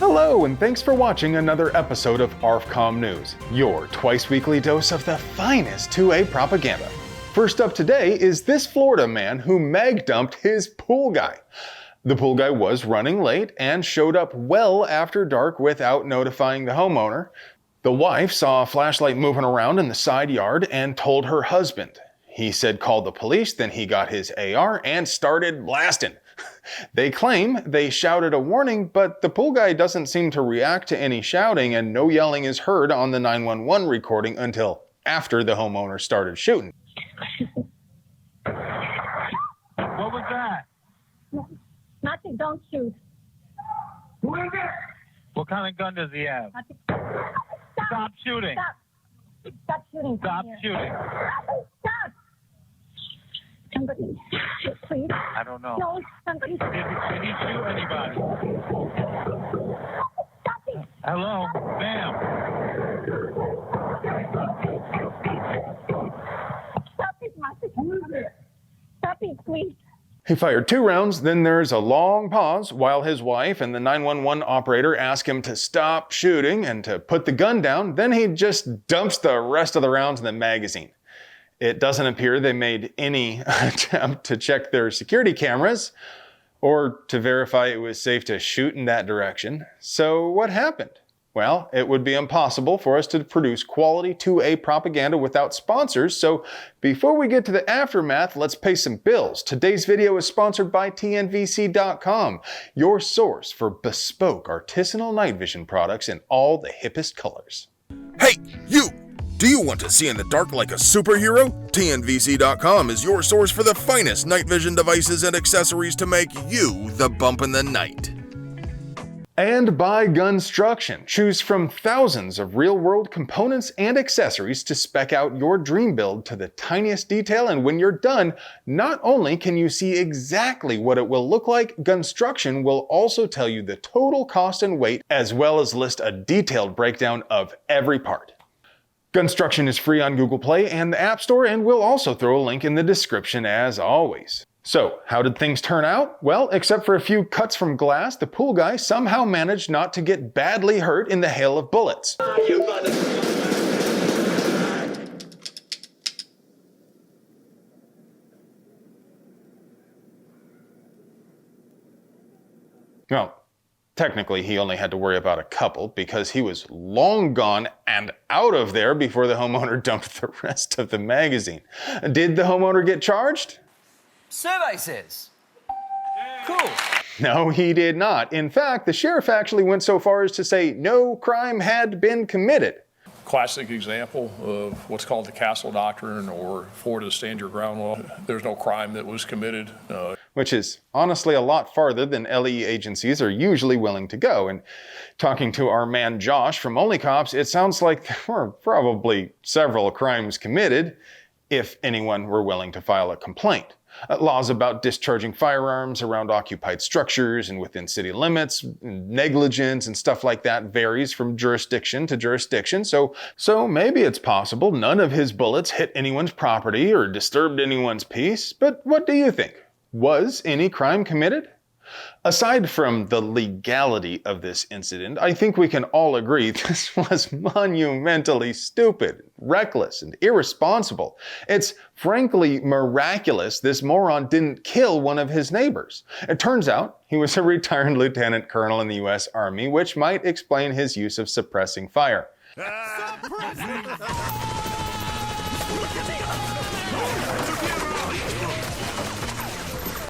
Hello, and thanks for watching another episode of ARFCOM News, your twice-weekly dose of the finest 2A propaganda. First up today is this Florida man who mag-dumped his pool guy. The pool guy was running late and showed up well after dark without notifying the homeowner. The wife saw a flashlight moving around in the side yard and told her husband. He said call the police, then he got his AR and started blasting. They claim they shouted a warning, but the pool guy doesn't seem to react to any shouting, and no yelling is heard on the 911 recording until after the homeowner started shooting. What was that? Nothing, don't shoot. Who is it? What kind of gun does he have? Stop shooting. Stop shooting. Stop shooting. Stop. Somebody, please. I don't know. No, somebody. Did he shoot anybody? Stop it. Hello? Ma'am. Stop it, Master. Stop it, please. He fired 2 rounds, then there's a long pause while his wife and the 911 operator ask him to stop shooting and to put the gun down. Then he just dumps the rest of the rounds in the magazine. It doesn't appear they made any attempt to check their security cameras or to verify it was safe to shoot in that direction. So what happened? Well, it would be impossible for us to produce quality 2A propaganda without sponsors, so before we get to the aftermath, let's pay some bills. Today's video is sponsored by TNVC.com, your source for bespoke artisanal night vision products in all the hippest colors. Hey, you! Do you want to see in the dark like a superhero? TNVC.com is your source for the finest night vision devices and accessories to make you the bump in the night. And by Gunstruction. Choose from thousands of real-world components and accessories to spec out your dream build to the tiniest detail, and when you're done, not only can you see exactly what it will look like, Gunstruction will also tell you the total cost and weight, as well as list a detailed breakdown of every part. Gunstruction is free on Google Play and the App Store, and we'll also throw a link in the description as always. So, how did things turn out? Well, except for a few cuts from glass, the pool guy somehow managed not to get badly hurt in the hail of bullets. Well, technically, he only had to worry about a couple because he was long gone and out of there before the homeowner dumped the rest of the magazine. Did the homeowner get charged? Services. Cool. No, he did not. In fact, the sheriff actually went so far as to say no crime had been committed. Classic example of what's called the castle doctrine, or Florida's stand your ground law. There's no crime that was committed. Which is honestly a lot farther than LE agencies are usually willing to go. And talking to our man Josh from Only Cops, it sounds like there were probably several crimes committed if anyone were willing to file a complaint. Laws about discharging firearms around occupied structures and within city limits, negligence and stuff like that varies from jurisdiction to jurisdiction. So maybe it's possible none of his bullets hit anyone's property or disturbed anyone's peace. But what do you think? Was any crime committed? Aside from the legality of this incident, I think we can all agree this was monumentally stupid, reckless, and irresponsible. It's frankly miraculous this moron didn't kill one of his neighbors. It turns out he was a retired lieutenant colonel in the U.S. Army, which might explain his use of suppressing fire.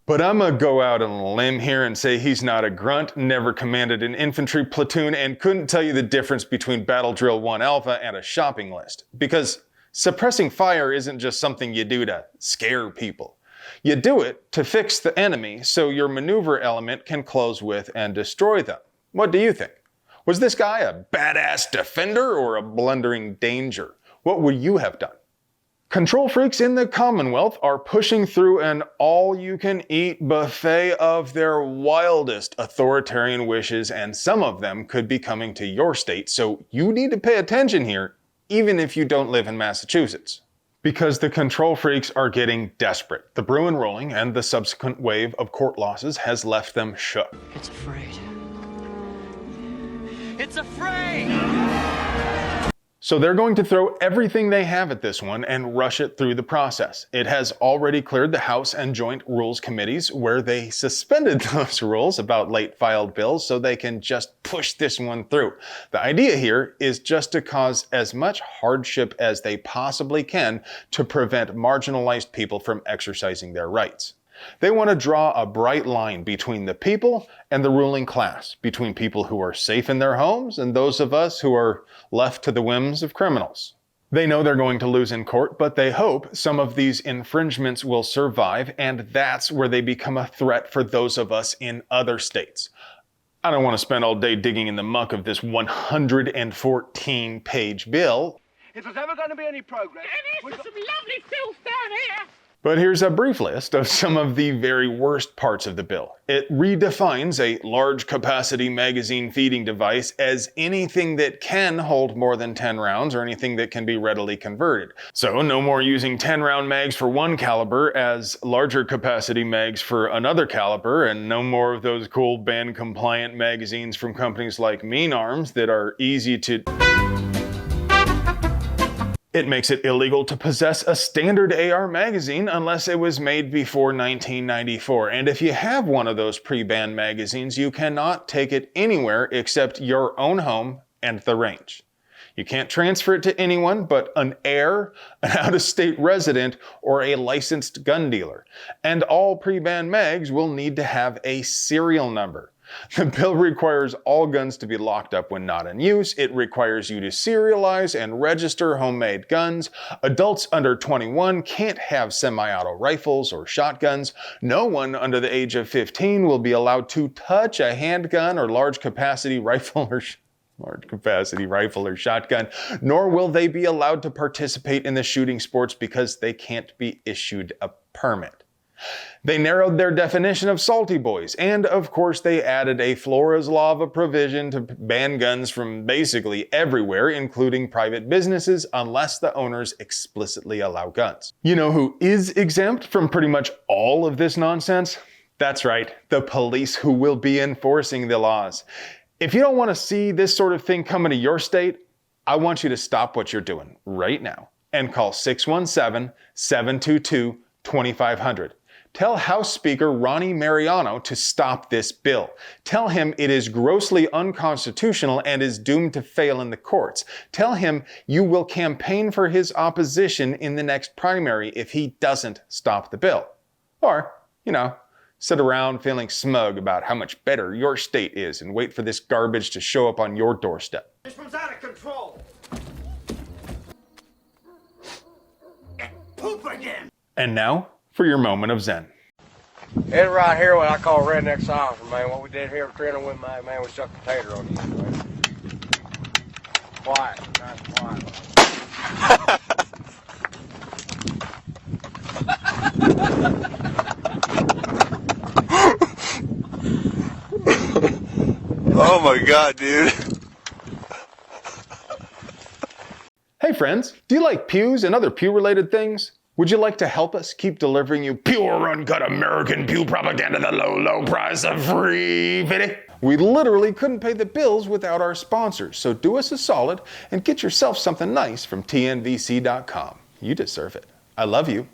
But I'm gonna go out on a limb here and say he's not a grunt, never commanded an infantry platoon, and couldn't tell you the difference between Battle Drill 1 Alpha and a shopping list. Because suppressing fire isn't just something you do to scare people. You do it to fix the enemy so your maneuver element can close with and destroy them. What do you think? Was this guy a badass defender or a blundering danger? What would you have done? Control freaks in the Commonwealth are pushing through an all-you-can-eat buffet of their wildest authoritarian wishes, and some of them could be coming to your state, so you need to pay attention here, even if you don't live in Massachusetts. Because the control freaks are getting desperate. The Bruin rolling and the subsequent wave of court losses has left them shook. It's afraid. It's a fray! So they're going to throw everything they have at this one and rush it through the process. It has already cleared the House and Joint Rules Committees, where they suspended those rules about late filed bills so they can just push this one through. The idea here is just to cause as much hardship as they possibly can to prevent marginalized people from exercising their rights. They want to draw a bright line between the people and the ruling class, between people who are safe in their homes and those of us who are left to the whims of criminals. They know they're going to lose in court, but they hope some of these infringements will survive, and that's where they become a threat for those of us in other states. I don't want to spend all day digging in the muck of this 114-page bill. If there's ever going to be any progress... There is some lovely filth down here. But here's a brief list of some of the very worst parts of the bill. It redefines a large capacity magazine feeding device as anything that can hold more than 10 rounds or anything that can be readily converted. So no more using 10-round mags for one caliber as larger capacity mags for another caliber, and no more of those cool ban compliant magazines from companies like Mean Arms that are easy to... It makes it illegal to possess a standard AR magazine unless it was made before 1994. And if you have one of those pre-ban magazines, you cannot take it anywhere except your own home and the range. You can't transfer it to anyone but an heir, an out-of-state resident, or a licensed gun dealer. And all pre-ban mags will need to have a serial number. The bill requires all guns to be locked up when not in use. It requires you to serialize and register homemade guns. Adults under 21 can't have semi-auto rifles or shotguns. No one under the age of 15 will be allowed to touch a handgun or large capacity rifle or shotgun, nor will they be allowed to participate in the shooting sports because they can't be issued a permit. They narrowed their definition of salty boys, and of course they added a Flora's Law of a provision to ban guns from basically everywhere, including private businesses, unless the owners explicitly allow guns. You know who is exempt from pretty much all of this nonsense? That's right, the police who will be enforcing the laws. If you don't want to see this sort of thing coming to your state, I want you to stop what you're doing right now and call 617-722-2500. Tell House Speaker Ronnie Mariano to stop this bill. Tell him it is grossly unconstitutional and is doomed to fail in the courts. Tell him you will campaign for his opposition in the next primary if he doesn't stop the bill. Or, sit around feeling smug about how much better your state is and wait for this garbage to show up on your doorstep. This one's out of control. Poop again. And now, for your moment of zen. It's right here what I call redneck sausage, man. What we did here with Trina with my man, we stuck potato on you, man. Quiet, nice and quiet. Oh my God, dude. Hey friends, do you like pews and other pew-related things? Would you like to help us keep delivering you pure, uncut American pew propaganda at the low, low price of free pity? We literally couldn't pay the bills without our sponsors, so do us a solid and get yourself something nice from TNVC.com. You deserve it. I love you.